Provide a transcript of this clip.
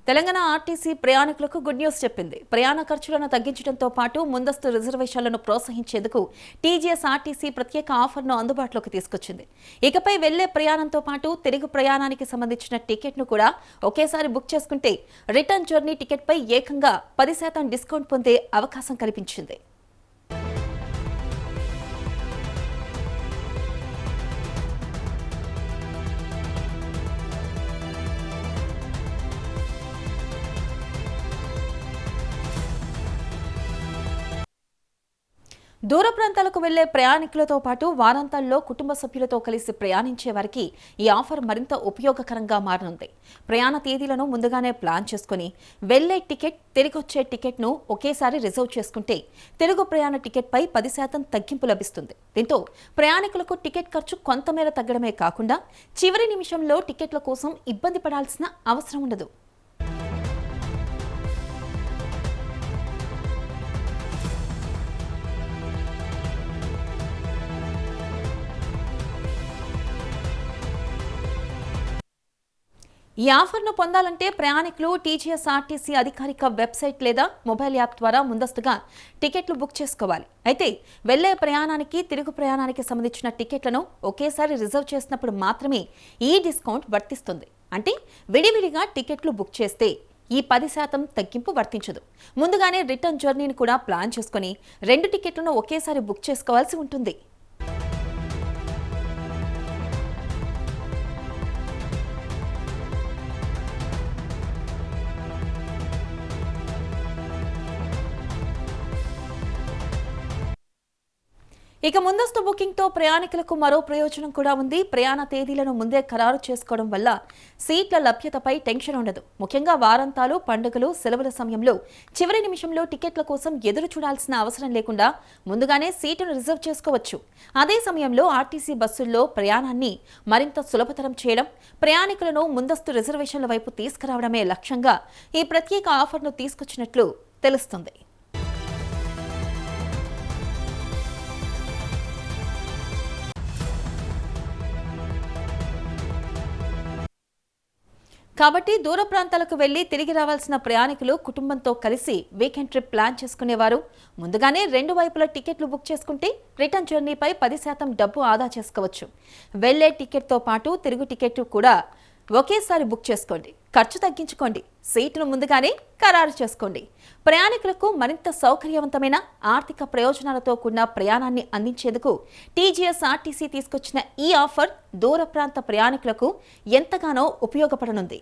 Telangana RTC ప్రయాణికులకు good news చెప్పింది. ప్రయాణ ఖర్చులను తగ్గించడంతో పాటు ముందస్తు రిజర్వేషన్లను ప్రోత్సహించేందుకు టీజీఎస్ ఆర్టీసీ ప్రత్యేక ఆఫర్ను అందుబాటులోకి తీసుకొచ్చింది. ఇకపై వెళ్లే ప్రయాణంతో పాటు తిరుగు ప్రయాణానికి సంబంధించిన టికెట్ను కూడా ఒకేసారి బుక్ చేసుకుంటే రిటర్న్ జర్నీ టికెట్పై ఏకంగా 10% డిస్కౌంట్ పొందే అవకాశం కల్పించింది. దూర ప్రాంతాలకు వెళ్లే ప్రయాణికులతో పాటు వారాంతాల్లో కుటుంబ సభ్యులతో కలిసి ప్రయాణించే వారికి ఈ ఆఫర్ మరింత ఉపయోగకరంగా మారనుంది. ప్రయాణ తేదీలను ముందుగానే ప్లాన్ చేసుకుని వెళ్లే టికెట్, తిరిగొచ్చే టికెట్ను ఒకేసారి రిజర్వ్ చేసుకుంటే తెలుగు ప్రయాణ టికెట్పై 10% తగ్గింపు లభిస్తుంది. దీంతో ప్రయాణికులకు టికెట్ ఖర్చు కొంతమేర తగ్గడమే కాకుండా చివరి నిమిషంలో టికెట్ల కోసం ఇబ్బంది పడాల్సిన అవసరం ఉండదు. ఈ ఆఫర్ను పొందాలంటే ప్రయాణికులు టీజీఎస్ ఆర్టీసీ అధికారిక వెబ్సైట్ లేదా మొబైల్ యాప్ ద్వారా ముందస్తుగా టికెట్లు బుక్ చేసుకోవాలి. అయితే వెళ్లే ప్రయాణానికి, తిరుగు ప్రయాణానికి సంబంధించిన టికెట్లను ఒకేసారి రిజర్వ్ చేసినప్పుడు మాత్రమే ఈ డిస్కౌంట్ వర్తిస్తుంది. అంటే విడివిడిగా టికెట్లు బుక్ చేస్తే ఈ 10% తగ్గింపు వర్తించదు. ముందుగానే రిటర్న్ జర్నీని కూడా ప్లాన్ చేసుకుని 2 టికెట్లను ఒకేసారి బుక్ చేసుకోవాల్సి ఉంటుంది. ఇక ముందస్తు బుకింగ్తో ప్రయాణికులకు మరో ప్రయోజనం కూడా ఉంది. ప్రయాణ తేదీలను ముందే ఖరారు చేసుకోవడం వల్ల సీట్ల లభ్యతపై టెన్షన్ ఉండదు. ముఖ్యంగా వారాంతాలు, పండుగలు, సెలవుల సమయంలో చివరి నిమిషంలో టికెట్ల కోసం ఎదురు చూడాల్సిన అవసరం లేకుండా ముందుగానే సీటును రిజర్వ్ చేసుకోవచ్చు. అదే సమయంలో ఆర్టీసీ బస్సుల్లో ప్రయాణాన్ని మరింత సులభతరం చేయడం, ప్రయాణికులను ముందస్తు రిజర్వేషన్ల వైపు తీసుకురావడమే లక్ష్యంగా ఈ ప్రత్యేక ఆఫర్ను తీసుకొచ్చినట్లు తెలుస్తుంది. కాబట్టి దూర ప్రాంతాలకు వెళ్లి తిరిగి రావాల్సిన ప్రయాణికులు కుటుంబంతో కలిసి వీకెండ్ ట్రిప్ ప్లాన్ చేసుకునేవారు ముందుగానే 2 వైపుల టికెట్లు బుక్ చేసుకుంటే రిటర్న్ జర్నీపై 10% డబ్బు ఆదా చేసుకోవచ్చు. వెళ్లే టికెట్తో పాటు తిరుగు టికెట్ కూడా ఒకేసారి బుక్ చేసుకోండి. ఖర్చు తగ్గించుకోండి. సీటును ముందుగానే ఖరారు చేసుకోండి. ప్రయాణికులకు మరింత సౌకర్యవంతమైన, ఆర్థిక ప్రయోజనాలతో కూడిన ప్రయాణాన్ని అందించేందుకు టీజీఎస్ ఆర్టీసీ తీసుకొచ్చిన ఈ ఆఫర్ దూర ప్రాంత ప్రయాణికులకు ఎంతగానో ఉపయోగపడనుంది.